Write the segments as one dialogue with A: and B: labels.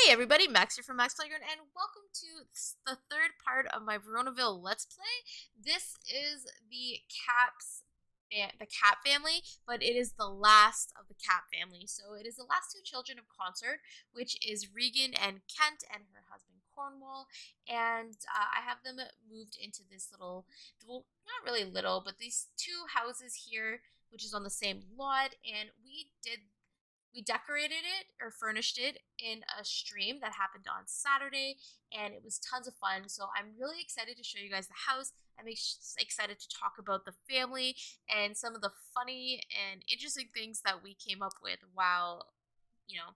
A: Hey everybody, Max here from MaksPlayground, and welcome to the third part of my Veronaville Let's Play. This is the Capp family, but it is the last of the Capp family. So it is the last two children of Concert, which is Regan and Kent and her husband Cornwall. And I have them moved into this little, well, not really little, but these two houses here, which is on the same lot. And we decorated it or furnished it in a stream that happened on Saturday, and it was tons of fun. So I'm really excited to show you guys the house. I'm excited to talk about the family and some of the funny and interesting things that we came up with you know,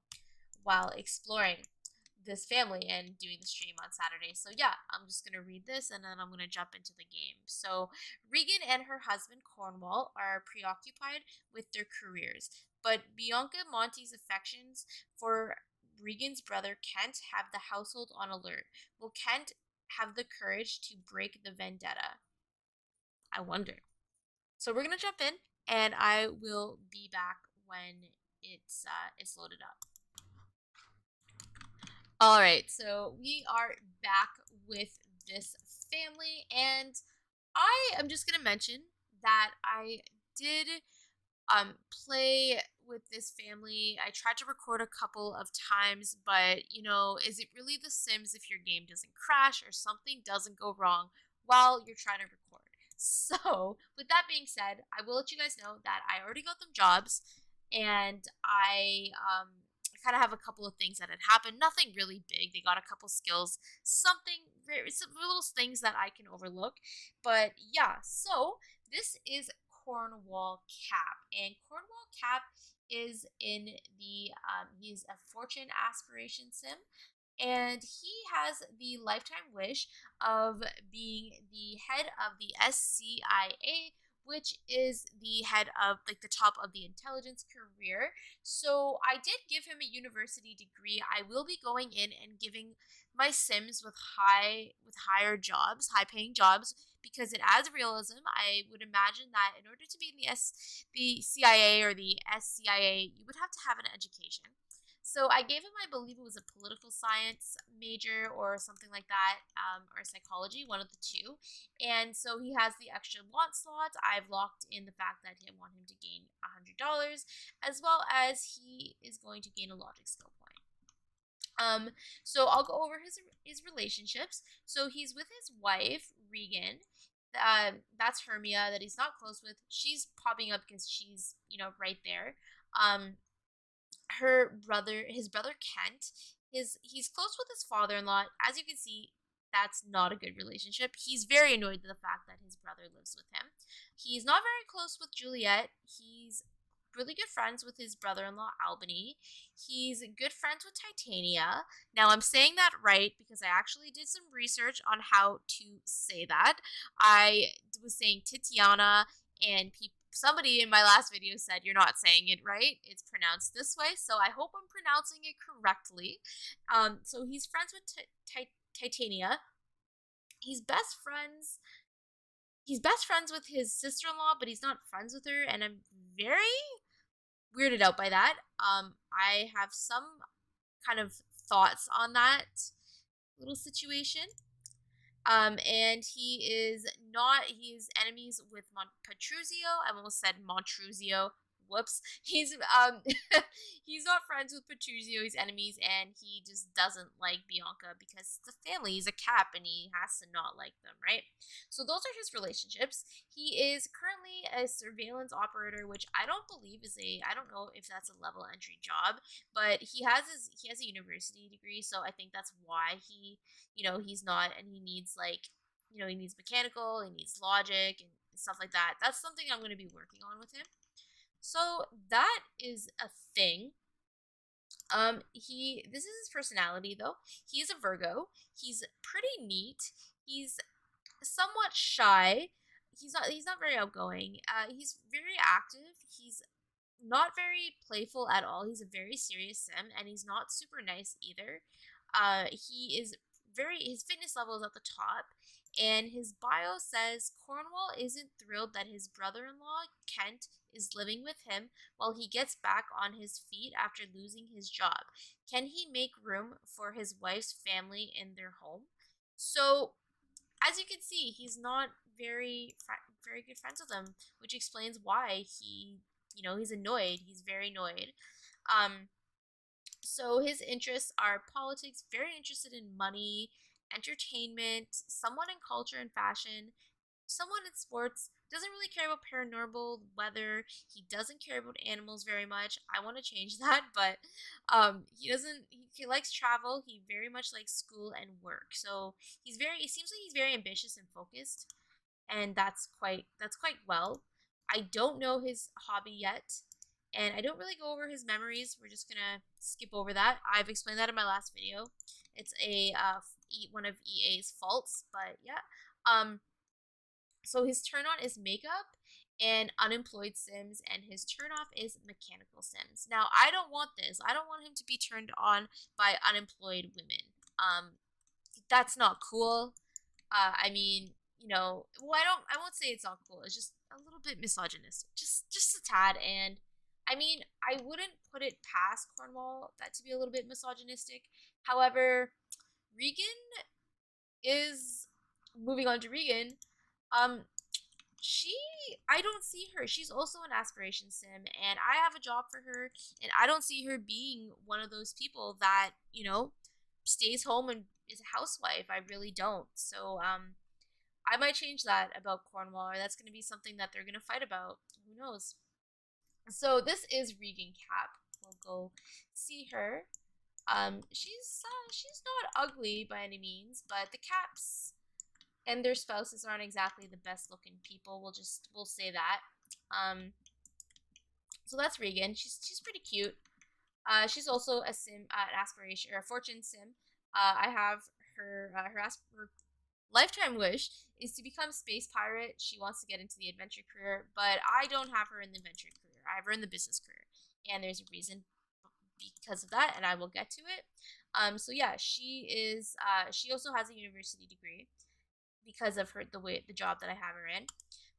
A: while exploring this family and doing the stream on Saturday. So yeah, I'm just going to read this and then I'm going to jump into the game. So Regan and her husband Cornwall are preoccupied with their careers, but Bianca Monty's affections for Regan's brother Kent have the household on alert. Will Kent have the courage to break the vendetta? I wonder. So we're going to jump in and I will be back when it's loaded up. All right, so we are back with this family, and I am just gonna mention that I did play with this family. I tried to record a couple of times, but is it really The Sims if your game doesn't crash or something doesn't go wrong while you're trying to record? So, with that being said, I will let you guys know that I already got them jobs, and I kind of have a couple of things that had happened. Nothing really big. They got a couple skills, some little things that I can overlook. But yeah, so this is Cornwall Capp, and Cornwall Capp is in he's a fortune aspiration sim, and he has the lifetime wish of being the head of the SCIA, which is the head of like the top of the intelligence career. So I did give him a university degree. I will be going in and giving my Sims with higher jobs, high paying jobs, because it adds realism. I would imagine that in order to be in the CIA or the SCIA, you would have to have an education. So I gave him, I believe it was a political science major or something like that, or psychology, one of the two. And so he has the extra lot slots. I've locked in the fact that I want him to gain $100, as well as he is going to gain a logic skill point. So I'll go over his relationships. So he's with his wife Regan. That's Hermia that he's not close with. She's popping up because she's right there. His brother Kent, he's close with his father-in-law. As you can see, that's not a good relationship. He's very annoyed at the fact that his brother lives with him. He's not very close with Juliet. He's really good friends with his brother-in-law Albany. He's good friends with Titania. Now I'm saying that right because I actually did some research on how to say that. I was saying Titiana, and somebody in my last video said you're not saying it right. It's pronounced this way, so I hope I'm pronouncing it correctly. So he's friends with Titania. He's best friends. He's best friends with his sister-in-law, but he's not friends with her, and I'm very weirded out by that. I have some kind of thoughts on that little situation. And he's enemies with Petruzio. I almost said Montruzio. Whoops. He's not friends with Petruzio. He's enemies, and he just doesn't like Bianca because it's a family. He's a Capp, and he has to not like them, right? So those are his relationships. He is currently a surveillance operator, which I don't believe I don't know if that's a level entry job, but he has a university degree, so I think that's why he's not, and he needs he needs mechanical, he needs logic and stuff like that. That's something I'm going to be working on with him. So that is a thing. This is his personality though. He's a Virgo. He's pretty neat. He's somewhat shy. He's not very outgoing. He's very active. He's not very playful at all. He's a very serious sim, and he's not super nice either. His fitness level is at the top, and his bio says Cornwall isn't thrilled that his brother-in-law Kent is living with him while he gets back on his feet after losing his job. Can he make room for his wife's family in their home? So, as you can see, he's not very good friends with them, which explains why he's annoyed. He's very annoyed. Um, so his interests are politics, very interested in money, entertainment, somewhat in culture and fashion, somewhat in sports, doesn't really care about paranormal weather. He doesn't care about animals very much. I want to change that, but he doesn't he likes travel. He very much likes school and work. So it seems like he's very ambitious and focused, and that's quite well. I don't know his hobby yet, and I don't really go over his memories. We're just gonna skip over that. I've explained that in my last video. It's one of EA's faults, but yeah. So his turn on is makeup and unemployed Sims, and his turn off is mechanical Sims. Now, I don't want this. I don't want him to be turned on by unemployed women. That's not cool. I mean, well, I won't say it's not cool. It's just a little bit misogynistic, just a tad. And I mean, I wouldn't put it past Cornwall that to be a little bit misogynistic. However, Regan is moving on to Regan. Um, she I don't see her. She's also an aspiration sim, and I have a job for her, and I don't see her being one of those people that stays home and is a housewife. I really don't. So I might change that about Cornwall, or that's going to be something that they're going to fight about. Who knows? So this is Regan Capp. We'll go see her. She's not ugly by any means, but the Capps and their spouses aren't exactly the best looking people. We'll say that. So that's Regan. She's pretty cute. She's also a sim, an aspiration or a fortune sim. I have her lifetime wish is to become space pirate. She wants to get into the adventure career, but I don't have her in the adventure career. I have her in the business career, and there's a reason because of that, and I will get to it. So yeah, she is. She also has a university degree because of the job that I have her in.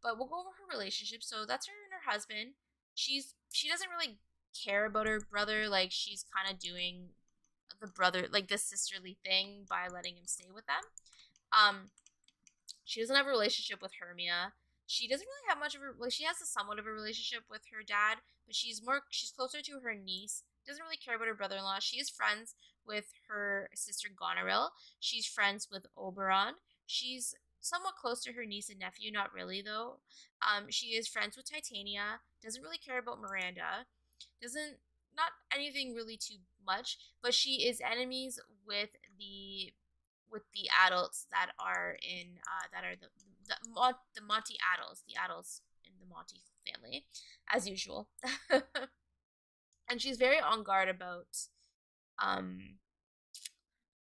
A: But we'll go over her relationship. So that's her and her husband. She doesn't really care about her brother. Like, she's kind of doing the brother, like, the sisterly thing by letting him stay with them. She doesn't have a relationship with Hermia. She doesn't really have much of a, like, she has somewhat of a relationship with her dad, but she's closer to her niece. Doesn't really care about her brother-in-law. She is friends with her sister Goneril. She's friends with Oberon. She's somewhat close to her niece and nephew, not really though. She is friends with Titania. Doesn't really care about Miranda. Doesn't Not anything really too much, but she is enemies with the adults that are in that are the Monty adults, the adults in the Monty family, as usual. And she's very on guard um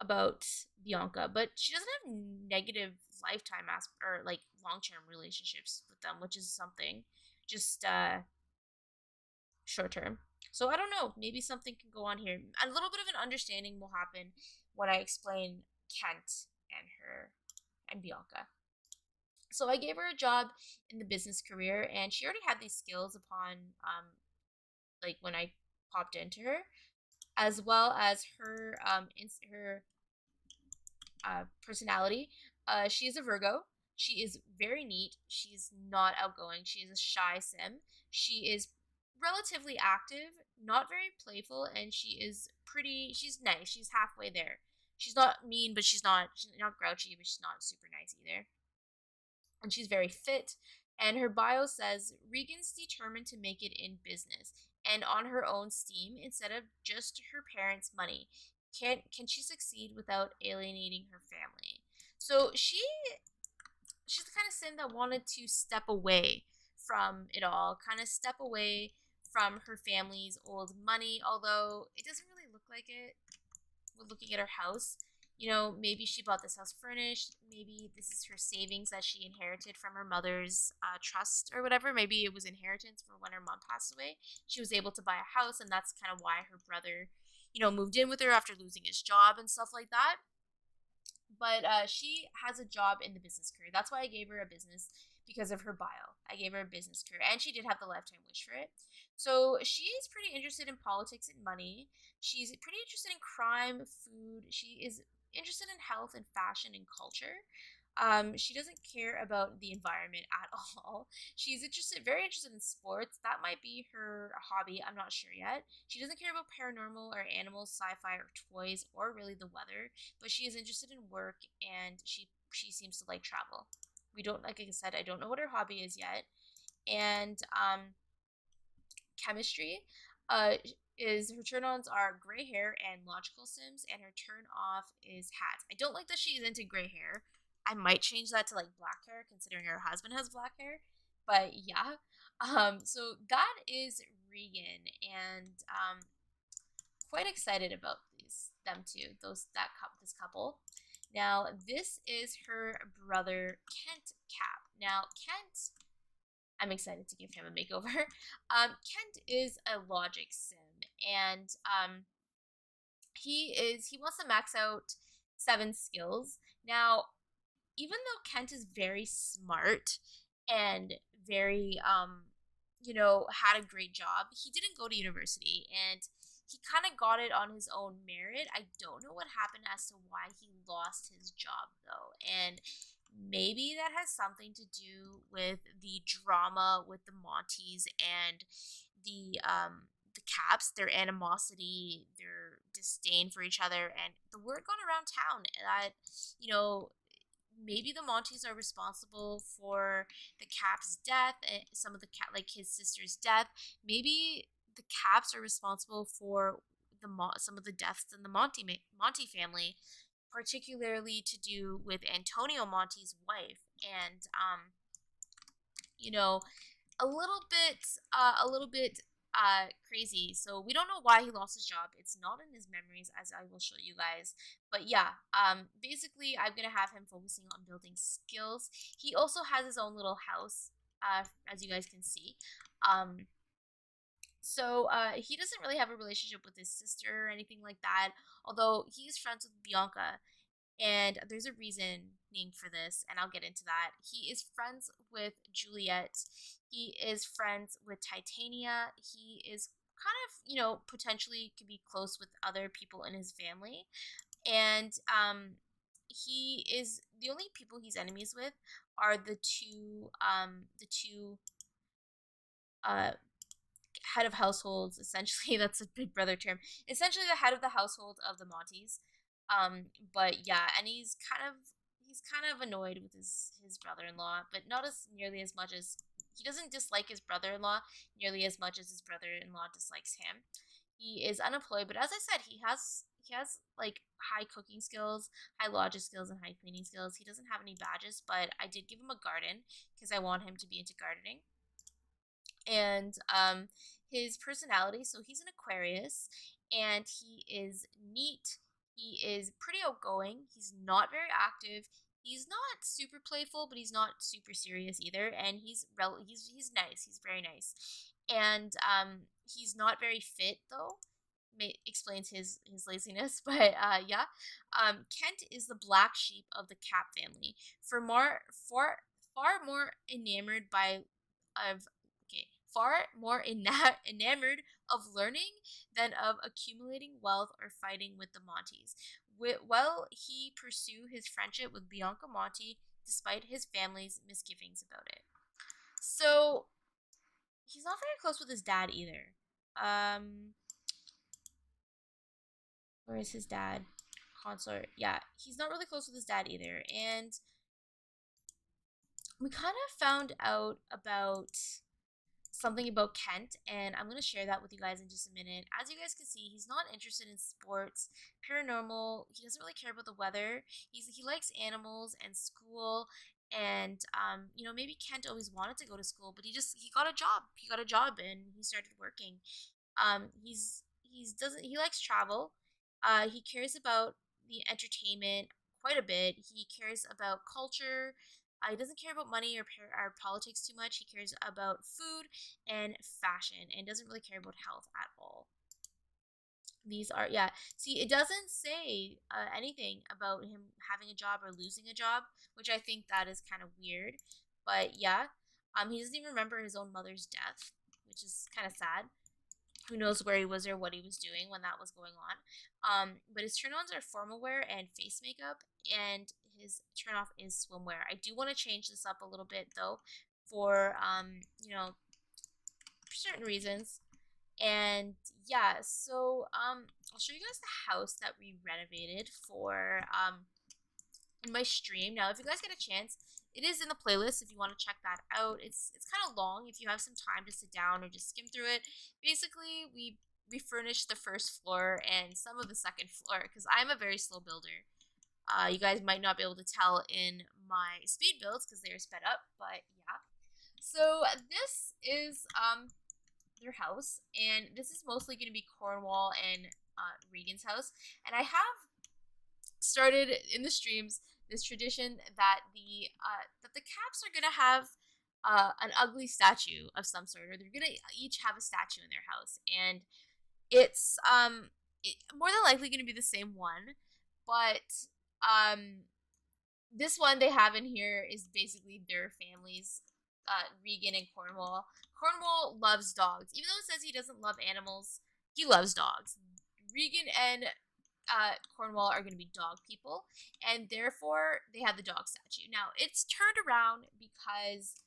A: about Bianca, but she doesn't have negative lifetime or like long-term relationships with them, which is something. Just short term. So I don't know. Maybe something can go on here. A little bit of an understanding will happen when I explain Kent and her and Bianca. So I gave her a job in the business career, and she already had these skills upon like when I popped into her, as well as her personality. She is a Virgo. She is very neat. She's not outgoing. She is a shy sim. She is relatively active, not very playful, and she's nice. She's halfway there. She's not mean, but she's not grouchy, but she's not super nice either. And she's very fit. And her bio says Regan's determined to make it in business and on her own steam instead of just her parents' money. Can she succeed without alienating her family? So she's the kind of sim that wanted to step away from it all, kind of step away from her family's old money, although it doesn't really look like it. We're looking at her house. Maybe she bought this house furnished. Maybe this is her savings that she inherited from her mother's trust or whatever. Maybe it was inheritance for when her mom passed away. She was able to buy a house, and that's kind of why her brother, moved in with her after losing his job and stuff like that. But she has a job in the business career. That's why I gave her a business, because of her bio. I gave her a business career, and she did have the lifetime wish for it. So she is pretty interested in politics and money. She's pretty interested in crime, food. She is interested in health and fashion and culture. She doesn't care about the environment at all. She's very interested in sports. That might be her hobby. I'm not sure yet. She doesn't care about paranormal or animals, sci-fi or toys, or really the weather. But she is interested in work, and she seems to like travel. We don't, like I said, I don't know what her hobby is yet. And chemistry, uh, is her turn-ons are gray hair and logical sims, and her turn-off is hats. I don't like that she's into gray hair. I might change that to like black hair, considering her husband has black hair. But yeah, so that is Regan, and quite excited about them two, this couple. Now this is her brother Kent Capp. Now Kent, I'm excited to give him a makeover. Kent is a logic sim, and he wants to max out 7 skills. Now, even though Kent is very smart and very had a great job, he didn't go to university, and he kind of got it on his own merit. I don't know what happened as to why he lost his job though, and maybe that has something to do with the drama with the Monties and the Capps, their animosity, their disdain for each other, and the word gone around town that maybe the Monties are responsible for the Cap's death, and some of the cat like his sister's death. Maybe the Capps are responsible for some of the deaths in the Monty family, particularly to do with Antonio Monty's wife, and you know, a little bit crazy. So we don't know why he lost his job. It's not in his memories, as I will show you guys. But yeah, basically I'm gonna have him focusing on building skills. He also has his own little house, as you guys can see. So he doesn't really have a relationship with his sister or anything like that, although he's friends with Bianca, and there's a reasoning for this, and I'll get into that. He is friends with Juliet. He is friends with Titania. He is kind of, potentially could be close with other people in his family. And he is the only people he's enemies with are the two uh head of households, essentially. That's a big brother term, essentially the head of the household of the Monties. But yeah, and he's kind of annoyed with his brother-in-law, but not as nearly as much as he doesn't dislike his brother-in-law nearly as much as his brother-in-law dislikes him. He is unemployed, but as I said, he has like high cooking skills, high logic skills, and high cleaning skills. He doesn't have any badges, but I did give him a garden because I want him to be into gardening. And his personality, so he's an Aquarius, and he is neat. He is pretty outgoing. He's not very active. He's not super playful, but he's not super serious either. And he's nice. He's very nice. And he's not very fit though. Explains his laziness, but yeah. Kent is the black sheep of the Capp family. Far more enamored by of okay, far more enamored of learning than of accumulating wealth or fighting with the Monties. Will he pursue his friendship with Bianca Monty despite his family's misgivings about it? So he's not very close with his dad either. Where is his dad? Consort. Yeah, he's not really close with his dad either, and we kind of found out about something about Kent, and I'm going to share that with you guys in just a minute. As you guys can see, he's not interested in sports, paranormal. He doesn't really care about the weather. He likes animals and school, and maybe Kent always wanted to go to school, but he got a job. He got a job and he started working. He likes travel. He cares about the entertainment quite a bit. He cares about culture. He doesn't care about money or politics too much. He cares about food and fashion, and doesn't really care about health at all. These are, yeah. See, it doesn't say anything about him having a job or losing a job, which I think that is kind of weird. But yeah, he doesn't even remember his own mother's death, which is kind of sad. Who knows where he was or what he was doing when that was going on. But his turn-ons are formal wear and face makeup, and his turn-off is swimwear. I do want to change this up a little bit though, for certain reasons. And yeah, so I'll show you guys the house that we renovated for in my stream. Now, if you guys get a chance, it is in the playlist if you want to check that out. It's kind of long if you have some time to sit down or just skim through it. Basically, we refurnished the first floor and some of the second floor because I'm a very slow builder. You guys might not be able to tell in my speed builds because they're sped up, but yeah. So this is their house, and this is mostly going to be Cornwall and Regan's house. And I have started in the streams this tradition that the Capps are gonna have an ugly statue of some sort, or they're gonna each have a statue in their house, and it's more than likely gonna be the same one, but this one they have in here is basically their families, Regan and Cornwall. Cornwall loves dogs, even though it says he doesn't love animals. He loves dogs. Regan and Cornwall are going to be dog people, and therefore they have the dog statue. Now, it's turned around because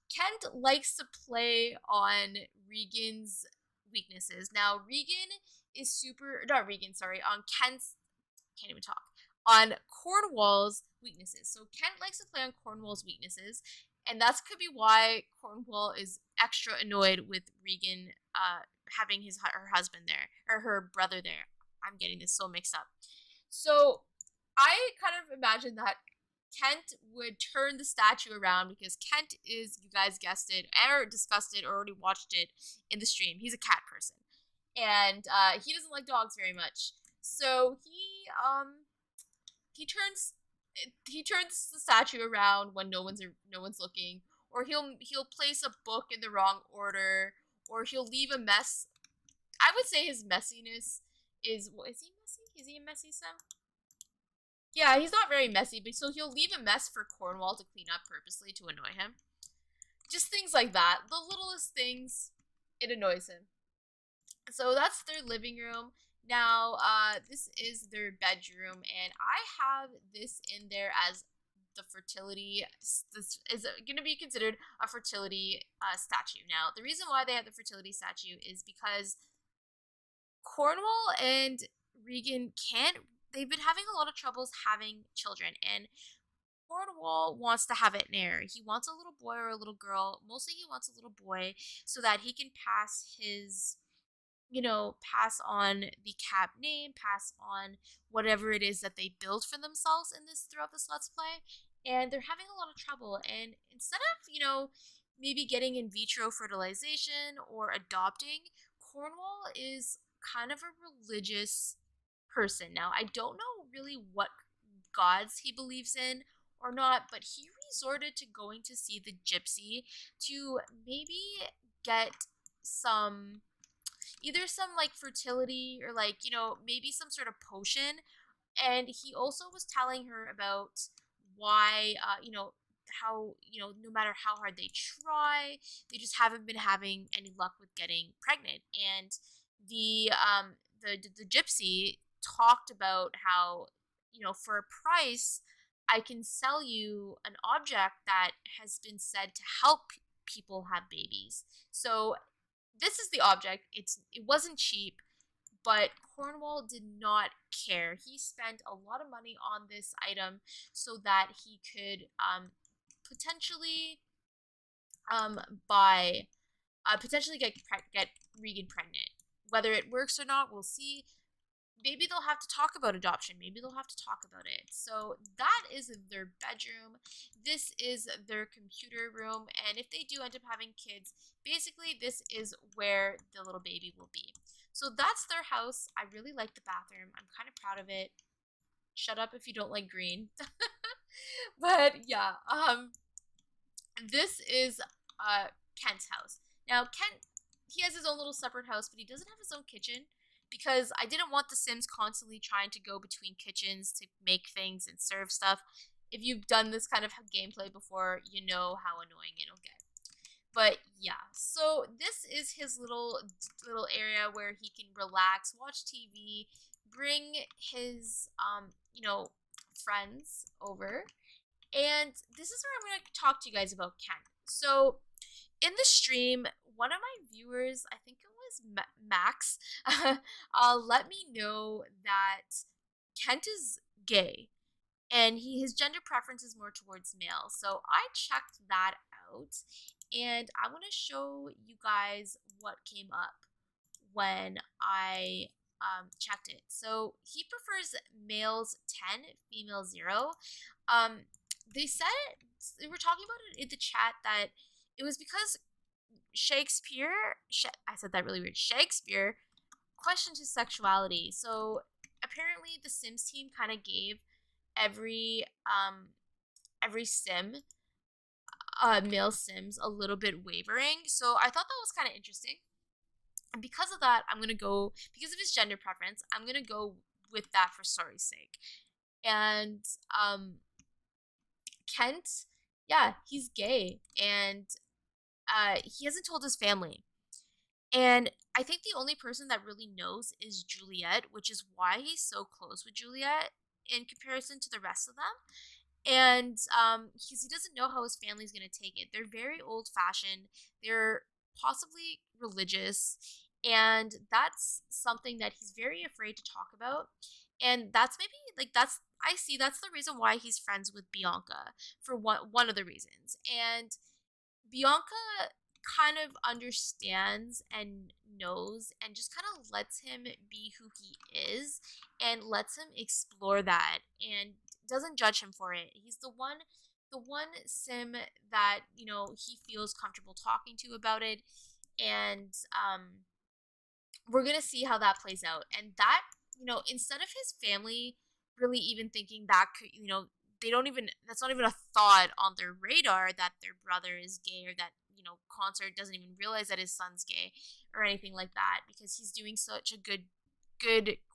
A: Kent likes to play on Regan's weaknesses. Now, Regan is not Regan, sorry, on Kent's, can't even talk, on Cornwall's weaknesses. So Kent likes to play on Cornwall's weaknesses, and that could be why Cornwall is extra annoyed with Regan having her husband there, or her brother there. I'm getting this so mixed up. So I kind of imagine that Kent would turn the statue around because Kent is, you guys guessed it, or discussed it, or already watched it in the stream. He's a cat person, and he doesn't like dogs very much. So he turns the statue around when no one's looking, or he'll place a book in the wrong order, or he'll leave a mess. I would say his messiness is he messy? Is he a messy Sim? Yeah, he's not very messy, but so he'll leave a mess for Cornwall to clean up purposely to annoy him. Just things like that. The littlest things, it annoys him. So that's their living room. Now, this is their bedroom, and I have this in there as the fertility. This is going to be considered a fertility statue. Now, the reason why they have the fertility statue is because Cornwall and Regan they've been having a lot of troubles having children, and Cornwall wants to have it an heir. He wants a little boy or a little girl. Mostly he wants a little boy so that he can pass on the Capp name, pass on whatever it is that they build for themselves throughout this Let's Play. And they're having a lot of trouble. And instead of, maybe getting in vitro fertilization or adopting, Cornwall is kind of a religious person. Now, I don't know really what gods he believes in or not, but he resorted to going to see the gypsy to maybe get either some like fertility or maybe some sort of potion. And he also was telling her about why how no matter how hard they try, they just haven't been having any luck with getting pregnant. And the gypsy talked about how for a price I can sell you an object that has been said to help people have babies. So this is the object. It wasn't cheap, but Cornwall did not care. He spent a lot of money on this item so that he could potentially get Regan pregnant. Whether it works or not, we'll see. Maybe they'll have to talk about adoption. Maybe they'll have to talk about it. So that is their bedroom. This is their computer room. And if they do end up having kids, basically this is where the little baby will be. So that's their house. I really like the bathroom. I'm kind of proud of it. Shut up if you don't like green. But yeah, this is Kent's house. Now Kent, he has his own little separate house, but he doesn't have his own kitchen, because I didn't want the Sims constantly trying to go between kitchens to make things and serve stuff. if you've done this kind of gameplay before, you know how annoying it'll get. But yeah, so this is his little area where he can relax, watch TV, bring his friends over, and this is where I'm going to talk to you guys about Kent. So in the stream, one of my viewers, I think it was Max, let me know that Kent is gay and his gender preference is more towards male. So I checked that out, and I want to show you guys what came up when I checked it. So he prefers males 10, females 0. Um, they said they were talking about it in the chat that it was because I said that really weird. Shakespeare questioned his sexuality. So apparently the Sims team kind of gave every sim male sims a little bit wavering. So I thought that was kind of interesting. And because of that, because of his gender preference, I'm gonna go with that for story's sake. And Kent, yeah, he's gay, and he hasn't told his family. And I think the only person that really knows is Juliet, which is why he's so close with Juliet in comparison to the rest of them. And because he doesn't know how his family's going to take it. They're very old fashioned, they're possibly religious, and that's something that he's very afraid to talk about. And that's maybe like that's the reason why he's friends with Bianca, for one of the reasons. And Bianca kind of understands and knows and just kind of lets him be who he is and lets him explore that and doesn't judge him for it. He's the one sim that, he feels comfortable talking to about it. And we're going to see how that plays out. And that, instead of his family really even thinking that could, they don't even, that's not even a thought on their radar that their brother is gay, or that, Concert doesn't even realize that his son's gay or anything like that, because he's doing such a good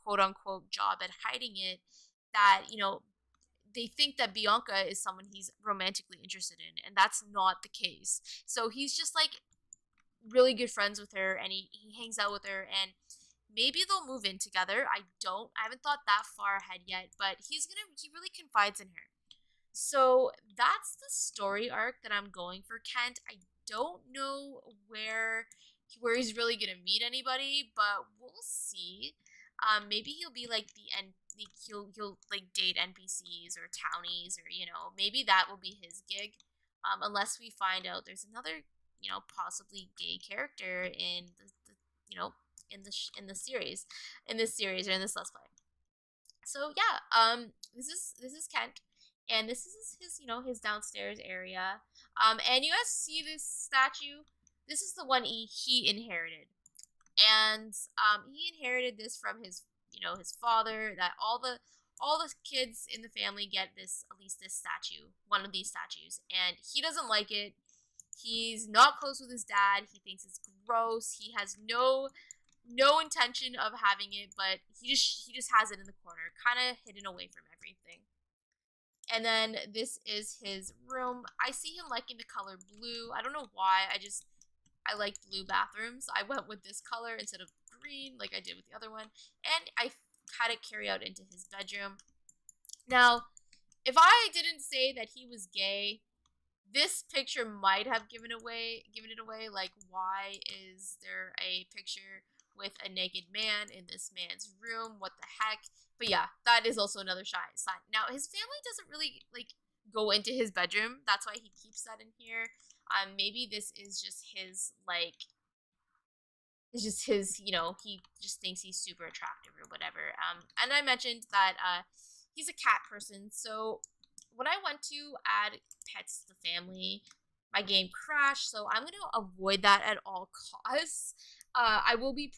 A: quote unquote job at hiding it, that, they think that Bianca is someone he's romantically interested in, and that's not the case. So he's just like really good friends with her, and he hangs out with her, and maybe they'll move in together. I haven't thought that far ahead yet, but he really confides in her. So that's the story arc that I'm going for Kent. I don't know where he's really gonna meet anybody, but we'll see. Maybe he'll be like he'll like date NPCs or townies, or maybe that will be his gig. Unless we find out there's another possibly gay character in in this series or in this let's play. So yeah, this is Kent, and this is his his downstairs area. And you guys see this statue? This is the one he inherited, and he inherited this from his his father. That all the kids in the family get this, at least this statue, one of these statues, and he doesn't like it. He's not close with his dad. He thinks it's gross. He has no intention of having it, but he just has it in the corner, kind of hidden away from everything. And then this is his room. I see him liking the color blue. I don't know why. I like blue bathrooms. I went with this color instead of green like I did with the other one. And I had it carry out into his bedroom. Now, if I didn't say that he was gay, this picture might have given it away. Like, why is there a picture with a naked man in this man's room? What the heck? But yeah, that is also another sign. Now, his family doesn't really like go into his bedroom. That's why he keeps that in here. Maybe this is just his it's just his, he just thinks he's super attractive or whatever. And I mentioned that he's a cat person, so when I went to add pets to the family, my game crashed, so I'm going to avoid that at all costs. I will be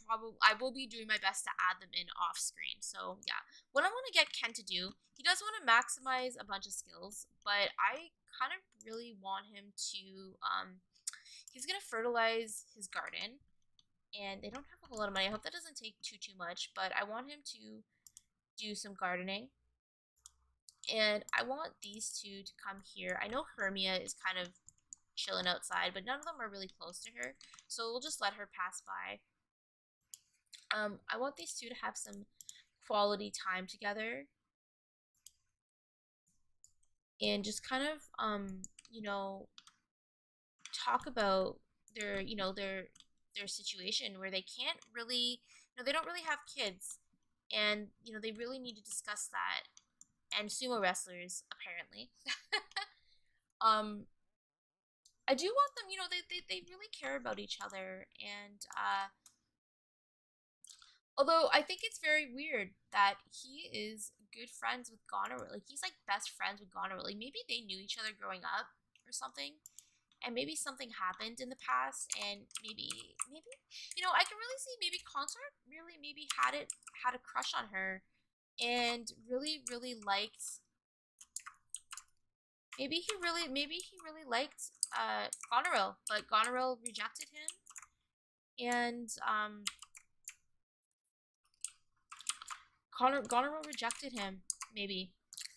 A: doing my best to add them in off screen. So yeah, what I want to get Ken to do, he does want to maximize a bunch of skills, but I kind of really want him to, he's going to fertilize his garden, and they don't have a whole lot of money. I hope that doesn't take too much, but I want him to do some gardening. And I want these two to come here. I know Hermia is kind of chilling outside, but none of them are really close to her, so we'll just let her pass by. I want these two to have some quality time together and just kind of you know, talk about their, you know, their situation where they can't really, you know, they don't really have kids, and you know, they really need to discuss that. And sumo wrestlers apparently. um I do want them, you know, they really care about each other. And although I think it's very weird that he is good friends with Goneril. Like, he's like best friends with Goneril. Like, maybe they knew each other growing up or something. And maybe something happened in the past, and maybe you know, I can really see maybe Consort really maybe had a crush on her and really liked, maybe he really liked Goneril, but Goneril rejected him. And Goneril rejected him, maybe.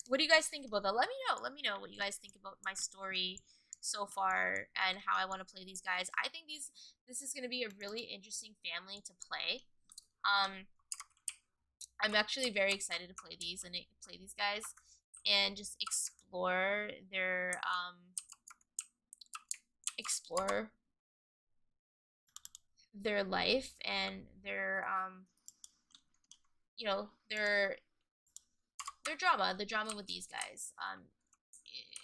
A: What do you guys think about that? Let me know. Let me know what you guys think about my story so far and how I want to play these guys. I think this is going to be a really interesting family to play. I'm actually very excited to play these and play these guys and just explore their life and their you know, their drama, the drama with these guys.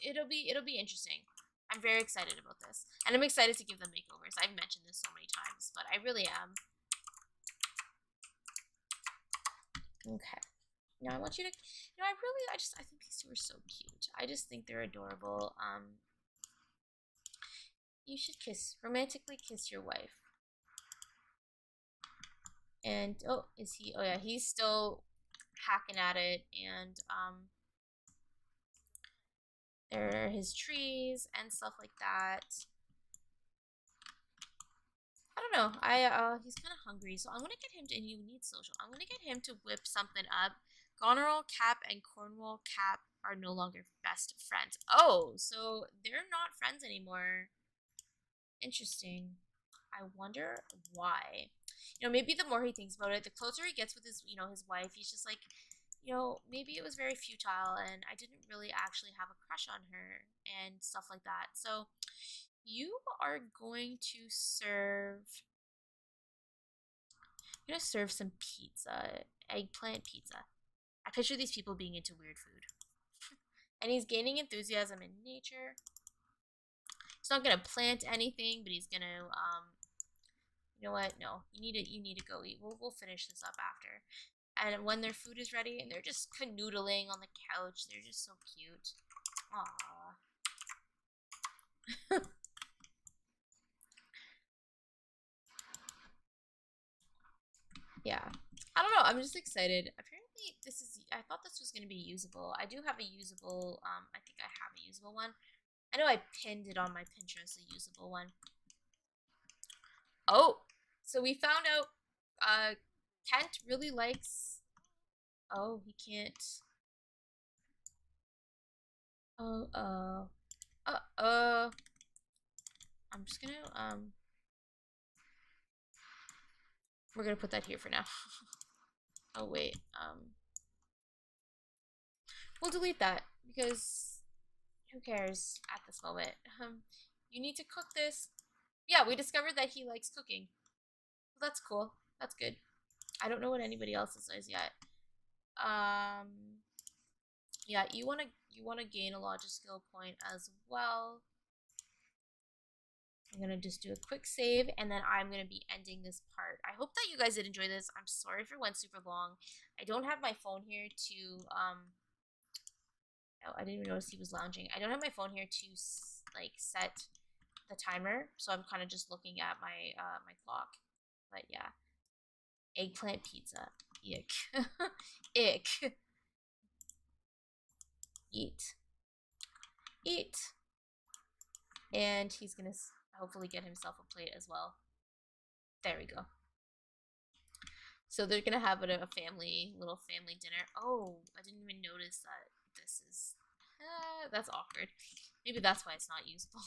A: It'll be interesting. I'm very excited about this, and I'm excited to give them makeovers. I've mentioned this so many times, but I really am. Okay. Now I want you to, you know, I think these two are so cute. I just think they're adorable. You should romantically kiss your wife. And oh, is he? Oh yeah, he's still hacking at it. And there are his trees and stuff like that. I don't know. He's kind of hungry, so I'm gonna get him to. And you need social. I'm gonna get him to whip something up. Goneril, Capp, and Cornwall Capp are no longer best friends. Oh, so they're not friends anymore. Interesting. I wonder why. You know, maybe the more he thinks about it, the closer he gets with his, you know, his wife, he's just like, you know, maybe it was very futile and I didn't really actually have a crush on her and stuff like that. So you are going to serve, you're going to serve some pizza, eggplant pizza. I picture these people being into weird food. And he's gaining enthusiasm in nature. He's not gonna plant anything, but he's gonna you know what? No, you need to go eat. We'll finish this up after. And when their food is ready, and they're just canoodling on the couch, they're just so cute. Aww. Yeah. I don't know. I'm just excited. Apparently, I thought this was gonna be usable. I do have a usable. I think I have a usable one. I know I pinned it on my Pinterest, a usable one. Oh, so we found out Kent really likes. Oh, he can't. Oh, I'm just gonna we're gonna put that here for now. Oh wait, we'll delete that because who cares at this moment. You need to cook this. Yeah, we discovered that he likes cooking. Well, that's cool. That's good. I don't know what anybody else says yet. Yeah, you wanna gain a logic skill point as well. I'm gonna just do a quick save, and then I'm gonna be ending this part. I hope that you guys did enjoy this. I'm sorry if it went super long. I don't have my phone here to oh, I didn't even notice he was lounging. I don't have my phone here to like set the timer, so I'm kind of just looking at my my clock. But yeah, eggplant pizza. Ick. Ick. Eat. Eat. And he's gonna hopefully get himself a plate as well. There we go. So they're gonna have a family, little family dinner. Oh, I didn't even notice that this is that's awkward. Maybe that's why it's not usable.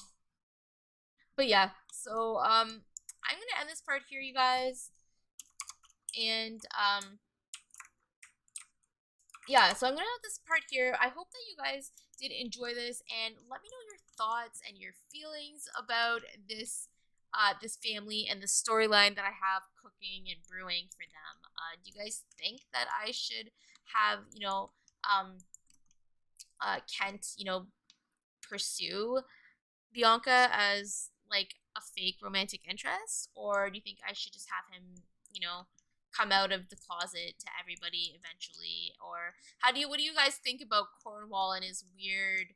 A: But yeah, so I'm gonna end this part here, you guys, and yeah, so I'm gonna have this part here. I hope that you guys did enjoy this, and let me know your thoughts and your feelings about this family and the storyline that I have cooking and brewing for them. Do you guys think that I should have, Kent, pursue Bianca as like a fake romantic interest, or do you think I should just have him, come out of the closet to everybody eventually? Or what do you guys think about Cornwall and his weird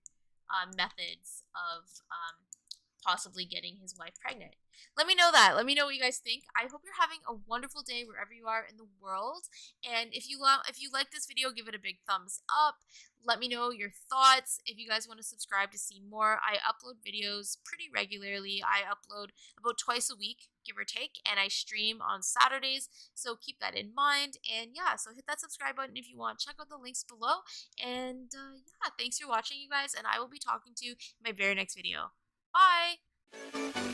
A: methods of possibly getting his wife pregnant? Let me know that. Let me know what you guys think. I hope you're having a wonderful day wherever you are in the world. And if you like this video, give it a big thumbs up. Let me know your thoughts. If you guys want to subscribe to see more, I upload videos pretty regularly. I upload about twice a week, give or take, and I stream on Saturdays. So keep that in mind. And yeah, so hit that subscribe button if you want. Check out the links below. And yeah, thanks for watching, you guys. And I will be talking to you in my very next video. Bye!